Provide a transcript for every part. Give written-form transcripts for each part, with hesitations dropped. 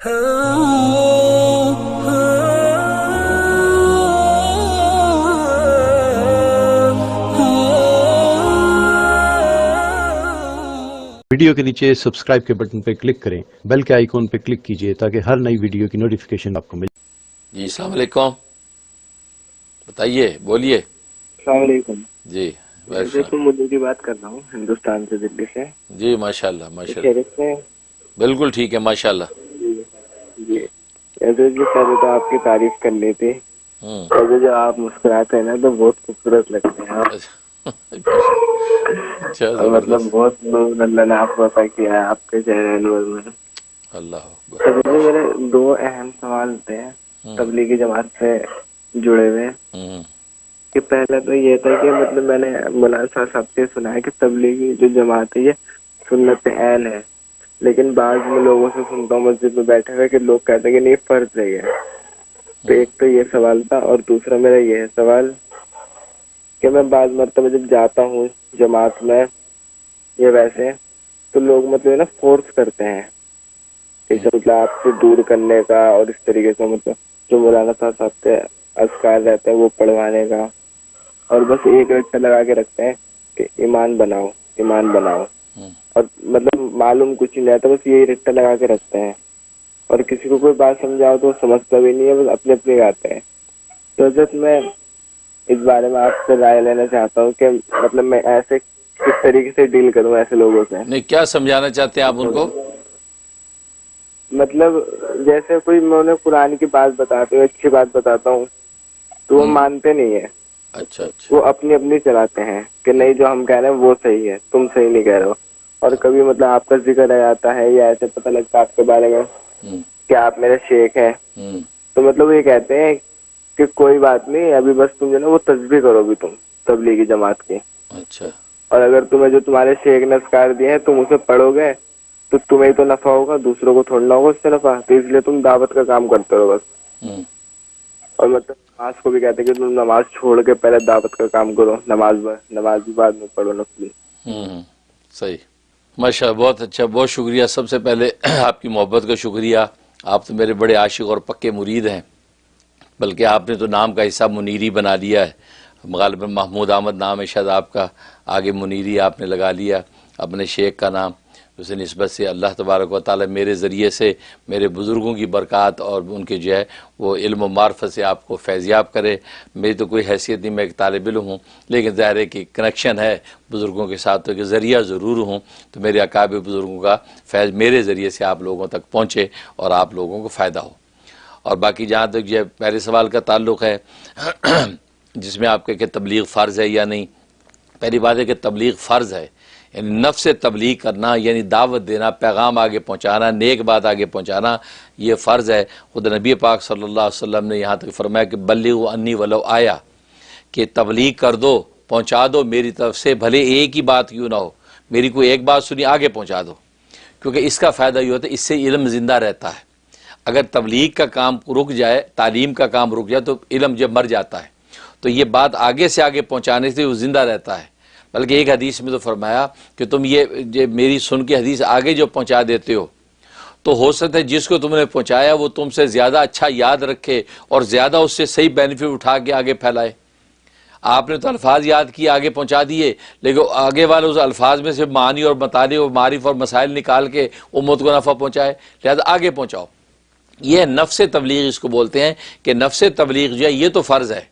Video کے نیچے subscribe کے بٹن پہ کلک کریں، بیل کے آئیکن پہ کلک کیجئے تاکہ ہر نئی ویڈیو کی نوٹیفیکیشن آپ کو ملے۔ جی السلام علیکم، بتائیے، بولیے۔ السلام علیکم جی تو مجھے کی بات کر رہا ہوں ہندوستان سے، دلی سے۔ جی ماشاءاللہ ماشاءاللہ، خیریت سے؟ بالکل ٹھیک ہے ماشاءاللہ۔ جی ایسے جی پہلے تو آپ کی تعریف کر لی تھی، ایسے جو آپ مسکراتے ہیں نا تو بہت خوبصورت لگتے ہیں آپ، اچھا اور مطلب زبردست، بہت لوگ اللہ نے آپ کو عطا کیا ہے آپ کے چہرے انور میں۔ اللہ اکبر۔ تو میرے دو اہم سوال تھے تبلیغی جماعت سے جڑے ہوئے، کہ پہلا تو یہ تھا کہ مطلب میں نے مولانا صاحب سے سنا ہے کہ تبلیغی جو جماعت ہے یہ سنت عین ہے، لیکن بعض میں لوگوں سے سنتا ہوں مسجد میں بیٹھے ہوئے کہ لوگ کہتے ہیں کہ نہیں فرض ہے یہ۔ تو ایک تو یہ سوال تھا، اور دوسرا میرا یہ ہے سوال کہ میں بعض مرتبہ جب جاتا ہوں جماعت میں یہ ویسے تو لوگ مطلب نا فورس کرتے ہیں کہ مطلب آپ سے دور کرنے کا، اور اس طریقے سے مطلب جو مولانا صاحب کے اذکار رہتے ہیں وہ پڑھوانے کا، اور بس ایک رٹا لگا کے رکھتے ہیں کہ ایمان بناؤ ایمان بناؤ، اور مطلب معلوم کچھ نہیں رہتا، بس یہی رٹا لگا کے رکھتے ہیں، اور کسی کو کوئی بات سمجھاؤ تو سمجھتا بھی نہیں ہے، بس اپنے اپنے گاتے ہیں۔ تو حضرت میں اس بارے میں آپ سے رائے لینا چاہتا ہوں کہ مطلب میں ایسے کس طریقے سے ڈیل کروں ایسے لوگوں سے۔ نہیں، کیا سمجھانا چاہتے ہیں آپ ان کو؟ مطلب جیسے کوئی میں انہیں قرآن کی بات بتاتے ہوں، اچھی بات بتاتا ہوں تو وہ مانتے نہیں ہیں، اچھا اچھا، وہ اپنی چلاتے ہیں کہ نہیں جو ہم کہہ رہے ہیں وہ صحیح ہے، تم صحیح نہیں کہہ رہے ہو۔ اور کبھی مطلب آپ کا ذکر آ جاتا ہے یا ایسے پتہ لگتا ہے آپ کے بارے میں کہ آپ میرے شیخ ہیں، تو مطلب وہ یہ کہتے ہیں کہ کوئی بات نہیں، ابھی بس تم جو نا وہ تسبیح کرو بھی تم تبلیغی جماعت کی، اچھا، اور اگر تمہیں جو تمہارے شیخ نے اذکار دیے ہیں تم اسے پڑھو گے تو تمہیں تو نفع ہوگا، دوسروں کو تھوڑنا ہوگا اس سے نفع، تو اس لیے تم دعوت کا کام کرتے رہو بس۔ اور مطلب نماز کو بھی کہتے ہیں کہ تم نماز چھوڑ کے پہلے دعوت کا کام کرو، نماز بھی بعد میں پڑھو نفلی۔ صحیح، ماشاء اللہ، بہت اچھا، بہت شکریہ۔ سب سے پہلے آپ کی محبت کا شکریہ، آپ تو میرے بڑے عاشق اور پکے مرید ہیں، بلکہ آپ نے تو نام کا حصہ منیری بنا لیا ہے، غالباً محمود احمد نام ہے شاید آپ کا، آگے منیری آپ نے لگا لیا اپنے شیخ کا نام۔ اس نسبت سے اللہ تبارک و تعالی میرے ذریعے سے میرے بزرگوں کی برکات اور ان کے جو ہے وہ علم و معرفت سے آپ کو فیضیاب کرے۔ میری تو کوئی حیثیت نہیں، میں ایک طالب علم ہوں، لیکن ظاہر ہے کہ کنیکشن ہے بزرگوں کے ساتھ، تو کہ ذریعہ ضرور ہوں، تو میرے اکابر بزرگوں کا فیض میرے ذریعے سے آپ لوگوں تک پہنچے اور آپ لوگوں کو فائدہ ہو۔ اور باقی جہاں تک یہ پہلے سوال کا تعلق ہے جس میں آپ کہ تبلیغ فرض ہے یا نہیں، پہلی بات ہے کہ تبلیغ فرض ہے، یعنی نفس تبلیغ کرنا، یعنی دعوت دینا، پیغام آگے پہنچانا، نیک بات آگے پہنچانا، یہ فرض ہے۔ خود نبی پاک صلی اللہ علیہ وسلم نے یہاں تک فرمایا کہ بلغوا انی ولو آیا، کہ تبلیغ کر دو، پہنچا دو میری طرف سے، بھلے ایک ہی بات کیوں نہ ہو، میری کوئی ایک بات سنی آگے پہنچا دو، کیونکہ اس کا فائدہ یہ ہوتا ہے اس سے علم زندہ رہتا ہے۔ اگر تبلیغ کا کام رک جائے، تعلیم کا کام رک جائے تو علم جب مر جاتا ہے، تو یہ بات آگے سے آگے پہنچانے سے وہ زندہ رہتا ہے۔ بلکہ ایک حدیث میں تو فرمایا کہ تم یہ میری سن کے حدیث آگے جو پہنچا دیتے ہو تو ہو سکتا ہے جس کو تم نے پہنچایا وہ تم سے زیادہ اچھا یاد رکھے اور زیادہ اس سے صحیح بینیفٹ اٹھا کے آگے پھیلائے۔ آپ نے تو الفاظ یاد کیے، آگے پہنچا دیے، لیکن آگے والے اس الفاظ میں سے معنی اور مطالب اور معارف اور مسائل نکال کے امت کو نفع پہنچائے، لہذا آگے پہنچاؤ۔ یہ نفس تبلیغ اس کو بولتے ہیں، کہ نفس تبلیغ جو ہے یہ تو فرض ہے۔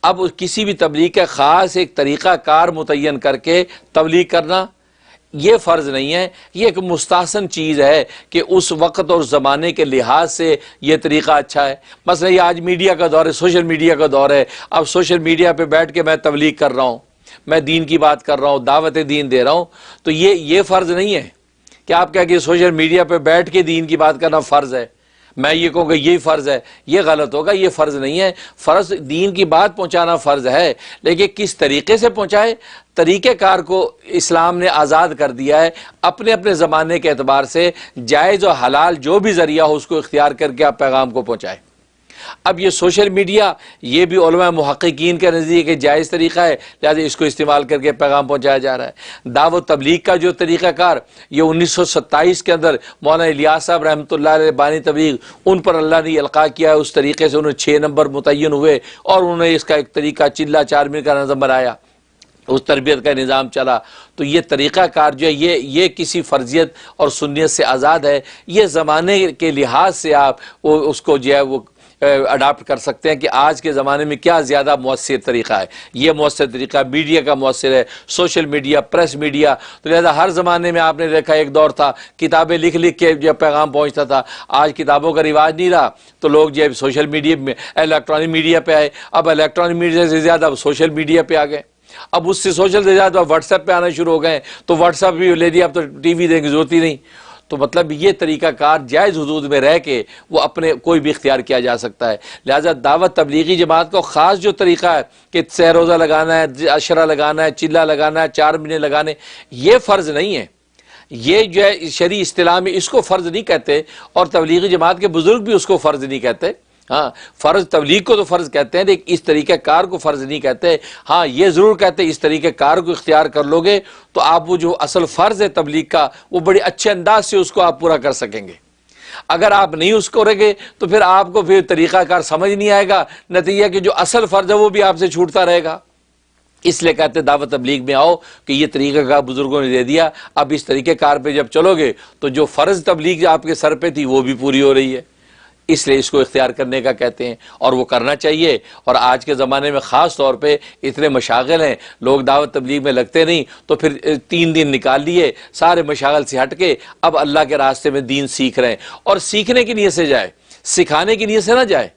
اب کسی بھی تبلیغ کا خاص ایک طریقہ کار متعین کر کے تبلیغ کرنا یہ فرض نہیں ہے، یہ ایک مستحسن چیز ہے کہ اس وقت اور زمانے کے لحاظ سے یہ طریقہ اچھا ہے۔ مثلا یہ آج میڈیا کا دور ہے، سوشل میڈیا کا دور ہے، اب سوشل میڈیا پہ بیٹھ کے میں تبلیغ کر رہا ہوں، میں دین کی بات کر رہا ہوں، دعوت دین دے رہا ہوں، تو یہ فرض نہیں ہے کہ آپ کہہ کہ سوشل میڈیا پہ بیٹھ کے دین کی بات کرنا فرض ہے، میں یہ کہوں گا یہی فرض ہے، یہ غلط ہوگا، یہ فرض نہیں ہے۔ فرض دین کی بات پہنچانا فرض ہے، لیکن کس طریقے سے پہنچائے، طریقہ کار کو اسلام نے آزاد کر دیا ہے، اپنے اپنے زمانے کے اعتبار سے جائز و حلال جو بھی ذریعہ ہو اس کو اختیار کر کے آپ پیغام کو پہنچائیں۔ اب یہ سوشل میڈیا یہ بھی علماء محققین کے نزدیک ایک جائز طریقہ ہے، لہٰذا اس کو استعمال کر کے پیغام پہنچایا جا رہا ہے۔ دعوت تبلیغ کا جو طریقہ کار یہ 1927 کے اندر مولانا الیاس صاحب رحمۃ اللہ علیہ بانی تبلیغ، ان پر اللہ نے القاء کیا ہے، اس طریقے سے انہیں 6 نمبر متعین ہوئے اور انہوں نے اس کا ایک طریقہ چلہ 4 منٹ کا نظم بنایا، اس تربیت کا نظام چلا۔ تو یہ طریقہ کار جو ہے یہ کسی فرضیت اور سنیت سے آزاد ہے، یہ زمانے کے لحاظ سے آپ اس کو جو ہے وہ اڈاپٹ کر سکتے ہیں کہ آج کے زمانے میں کیا زیادہ مؤثر طریقہ ہے۔ یہ مؤثر طریقہ میڈیا کا مؤثر ہے، سوشل میڈیا، پریس میڈیا۔ تو لہذا ہر زمانے میں آپ نے دیکھا ایک دور تھا کتابیں لکھ کے جو پیغام پہنچتا تھا، آج کتابوں کا رواج نہیں رہا، تو لوگ جو ہے سوشل میڈیا میں الیکٹرانک میڈیا پہ آئے، اب الیکٹرانک میڈیا سے زیادہ اب سوشل میڈیا پہ آ گئے، اب اس سے سوشل سے زیادہ واٹس ایپ پہ آنا شروع ہو گئے، تو واٹس ایپ بھی لے لیا، اب تو ٹی وی دیکھنے کی ضرورت ہی نہیں۔ تو مطلب یہ طریقہ کار جائز حدود میں رہ کے وہ اپنے کوئی بھی اختیار کیا جا سکتا ہے۔ لہذا دعوت تبلیغی جماعت کا خاص جو طریقہ ہے کہ سہ روزہ لگانا ہے، عشرہ لگانا ہے، چلہ لگانا ہے، 4 مہینے لگانے، یہ فرض نہیں ہے۔ یہ جو ہے شرعی اصطلاح میں اس کو فرض نہیں کہتے، اور تبلیغی جماعت کے بزرگ بھی اس کو فرض نہیں کہتے۔ ہاں، فرض تبلیغ کو تو فرض کہتے ہیں، لیکن اس طریقہ کار کو فرض نہیں کہتے۔ ہاں یہ ضرور کہتے ہیں اس طریقہ کار کو اختیار کر لو گے تو آپ وہ جو اصل فرض ہے تبلیغ کا وہ بڑے اچھے انداز سے اس کو آپ پورا کر سکیں گے۔ اگر آپ نہیں اس کو رکھے تو پھر آپ کو پھر طریقہ کار سمجھ نہیں آئے گا، نتیجہ کہ جو اصل فرض ہے وہ بھی آپ سے چھوٹتا رہے گا۔ اس لیے کہتے ہیں دعوت تبلیغ میں آؤ کہ یہ طریقہ کار بزرگوں نے دے دیا، اب اس طریقہ کار پہ جب چلو گے تو جو فرض تبلیغ آپ کے سر پہ تھی وہ بھی پوری ہو رہی ہے، اس لیے اس کو اختیار کرنے کا کہتے ہیں، اور وہ کرنا چاہیے۔ اور آج کے زمانے میں خاص طور پہ اتنے مشاغل ہیں، لوگ دعوت تبلیغ میں لگتے نہیں، تو پھر 3 دن نکال لیے سارے مشاغل سے ہٹ کے اب اللہ کے راستے میں دین سیکھ رہے ہیں، اور سیکھنے کی نیت سے جائے، سکھانے کی نیت سے نہ جائے۔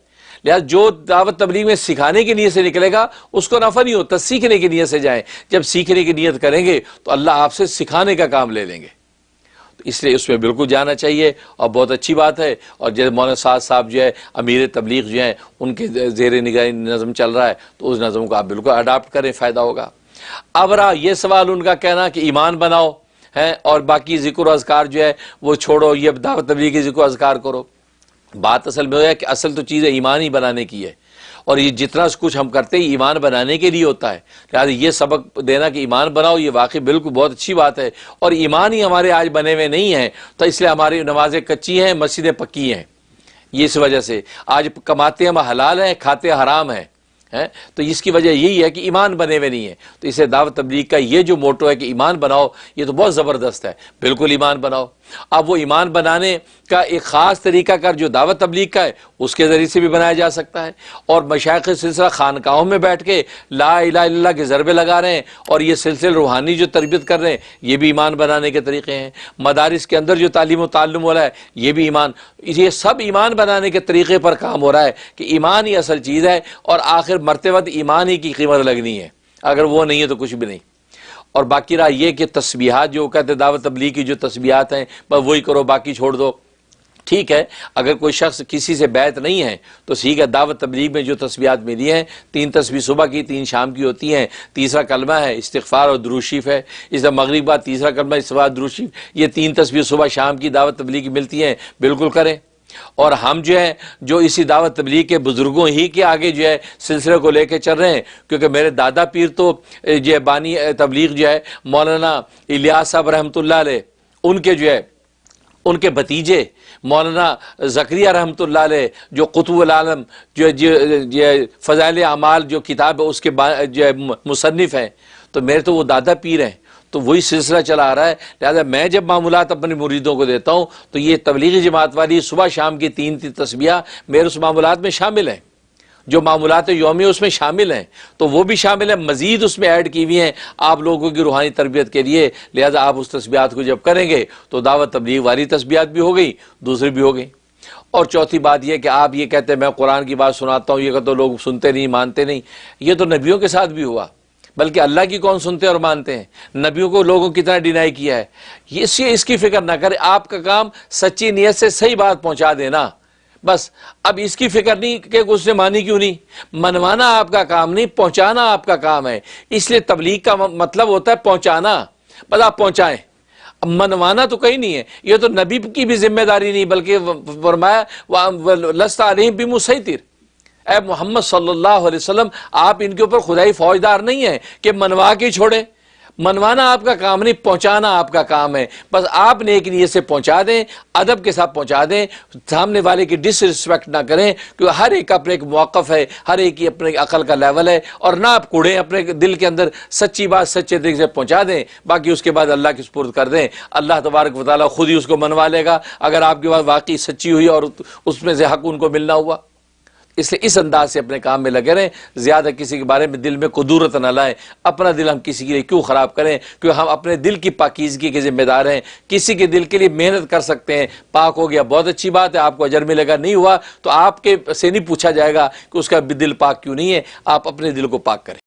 لہذا جو دعوت تبلیغ میں سکھانے کی نیت سے نکلے گا اس کو نفع نہیں ہوتا، سیکھنے کی نیت سے جائیں۔ جب سیکھنے کی نیت کریں گے تو اللہ آپ سے سکھانے کا کام لے لیں گے، اس لیے اس میں بالکل جانا چاہیے، اور بہت اچھی بات ہے۔ اور جیسے مولانا سعد صاحب جو ہے امیر تبلیغ جو ہیں ان کے زیر نگرانی نظم چل رہا ہے، تو اس نظم کو آپ بالکل اڈاپٹ کریں، فائدہ ہوگا۔ اب رہا یہ سوال ان کا کہنا کہ ایمان بناؤ ہے اور باقی ذکر و اذکار جو ہے وہ چھوڑو، یہ دعوت تبلیغ کی ذکر و اذکار کرو۔ بات اصل میں ہے کہ اصل تو چیز ایمان ہی بنانے کی ہے، اور یہ جتنا کچھ ہم کرتے ہیں ایمان بنانے کے لیے ہوتا ہے۔ لہٰذا یہ سبق دینا کہ ایمان بناؤ، یہ واقعی بالکل بہت اچھی بات ہے، اور ایمان ہی ہمارے آج بنے ہوئے نہیں ہیں، تو اس لیے ہماری نمازیں کچی ہیں، مسجدیں پکی ہیں، یہ اس وجہ سے آج کماتے ہم حلال ہیں، کھاتے حرام ہیں، تو اس کی وجہ یہی ہے کہ ایمان بنے ہوئے نہیں ہے۔ تو اسے دعوت تبلیغ کا یہ جو موٹو ہے کہ ایمان بناؤ، یہ تو بہت زبردست ہے، بالکل ایمان بناؤ۔ اب وہ ایمان بنانے کا ایک خاص طریقہ کار جو دعوت تبلیغ کا ہے اس کے ذریعے سے بھی بنایا جا سکتا ہے، اور مشائخ سلسلہ خانقاہوں میں بیٹھ کے لا الہ الا اللہ کے ضربے لگا رہے ہیں اور یہ سلسلہ روحانی جو تربیت کر رہے ہیں، یہ بھی ایمان بنانے کے طریقے ہیں۔ مدارس کے اندر جو تعلیم و تعلم ہو رہا ہے یہ بھی ایمان، یہ سب ایمان بنانے کے طریقے پر کام ہو رہا ہے کہ ایمان ہی اصل چیز ہے، اور آخر مرتے وقت ایمان ہی کی قیمت لگنی ہے، اگر وہ نہیں ہے تو کچھ بھی نہیں۔ اور باقی رہا یہ کہ تسبیحات جو کہتے ہیں دعوت تبلیغ کی جو تسبیحات ہیں بس وہی کرو، باقی چھوڑ دو، ٹھیک ہے۔ اگر کوئی شخص کسی سے بیعت نہیں ہے تو ٹھیک ہے، دعوت تبلیغ میں جو تسبیحات ملی ہیں 3 تسبیح صبح کی، 3 شام کی ہوتی ہیں، تیسرا کلمہ ہے استغفار اور درود شریف ہے، اس طرح مغرب بعد تیسرا کلمہ استغفار درود شریف، یہ 3 تسبیح صبح شام کی دعوت تبلیغ کی ملتی ہیں، بالکل کریں۔ اور ہم جو ہے جو اسی دعوت تبلیغ کے بزرگوں ہی کے آگے جو ہے سلسلے کو لے کے چل رہے ہیں، کیونکہ میرے دادا پیر تو جو بانی تبلیغ جو ہے مولانا الیاس صاحب رحمۃ اللہ علیہ، ان کے جو ہے ان کے بھتیجے مولانا زکریا رحمۃ اللہ علیہ جو قطب العالم جو فضائل اعمال جو کتاب ہے اس کے جو مصنف ہیں، تو میرے تو وہ دادا پیر ہیں، تو وہی سلسلہ چلا آ رہا ہے۔ لہذا میں جب معمولات اپنے مریدوں کو دیتا ہوں تو یہ تبلیغی جماعت والی صبح شام کی 3 تسبیحہ میرے اس معمولات میں شامل ہیں، جو معمولات یومی اس میں شامل ہیں، تو وہ بھی شامل ہیں، مزید اس میں ایڈ کی ہوئی ہیں آپ لوگوں کی روحانی تربیت کے لیے۔ لہذا آپ اس تسبیحات کو جب کریں گے تو دعوت تبلیغ والی تسبیحات بھی ہو گئی، دوسری بھی ہو گئی۔ اور چوتھی بات یہ کہ آپ یہ کہتے ہیں میں قرآن کی بات سناتا ہوں، یہ کہ تو لوگ سنتے نہیں مانتے نہیں، یہ تو نبیوں کے ساتھ بھی ہوا، بلکہ اللہ کی کون سنتے اور مانتے ہیں، نبیوں کو لوگوں کی طرح ڈینائی کیا ہے۔ اس کی فکر نہ کرے، آپ کا کام سچی نیت سے صحیح بات پہنچا دینا بس۔ اب اس کی فکر نہیں کہ اس نے مانی کیوں نہیں، منوانا آپ کا کام نہیں، پہنچانا آپ کا کام ہے۔ اس لیے تبلیغ کا مطلب ہوتا ہے پہنچانا، بس آپ پہنچائیں، اب منوانا تو کہیں نہیں ہے، یہ تو نبی کی بھی ذمہ داری نہیں، بلکہ فرمایا لست علیہم بمسیطر، اے محمد صلی اللہ علیہ وسلم آپ ان کے اوپر خدائی فوجدار نہیں ہیں کہ منوا کے چھوڑیں. منوانا آپ کا کام نہیں، پہنچانا آپ کا کام ہے. بس آپ نیک نیت سے پہنچا دیں، ادب کے ساتھ پہنچا دیں، سامنے والے کی ڈس رسپیکٹ نہ کریں، کیونکہ ہر ایک اپنے ایک موقف ہے، ہر ایک کی اپنے عقل کا لیول ہے، اور نہ آپ کوڑیں اپنے دل کے اندر. سچی بات سچے طریقے سے پہنچا دیں، باقی اس کے بعد اللہ کے سپرد کر دیں. اللہ تبارک و تعالیٰ خود ہی اس کو منوا لے گا اگر آپ کی بات واقعی سچی ہوئی اور اس میں سے حق ان کو ملنا ہوا. اس لیے اس انداز سے اپنے کام میں لگے رہیں، زیادہ کسی کے بارے میں دل میں کدورت نہ لائیں. اپنا دل ہم کسی کے لیے کیوں خراب کریں، کیونکہ ہم اپنے دل کی پاکیزگی کے ذمہ دار ہیں. کسی کے دل کے لیے محنت کر سکتے ہیں، پاک ہو گیا بہت اچھی بات ہے، آپ کو اجر ملے گا. نہیں ہوا تو آپ کے سے نہیں پوچھا جائے گا کہ اس کا دل پاک کیوں نہیں ہے. آپ اپنے دل کو پاک کریں.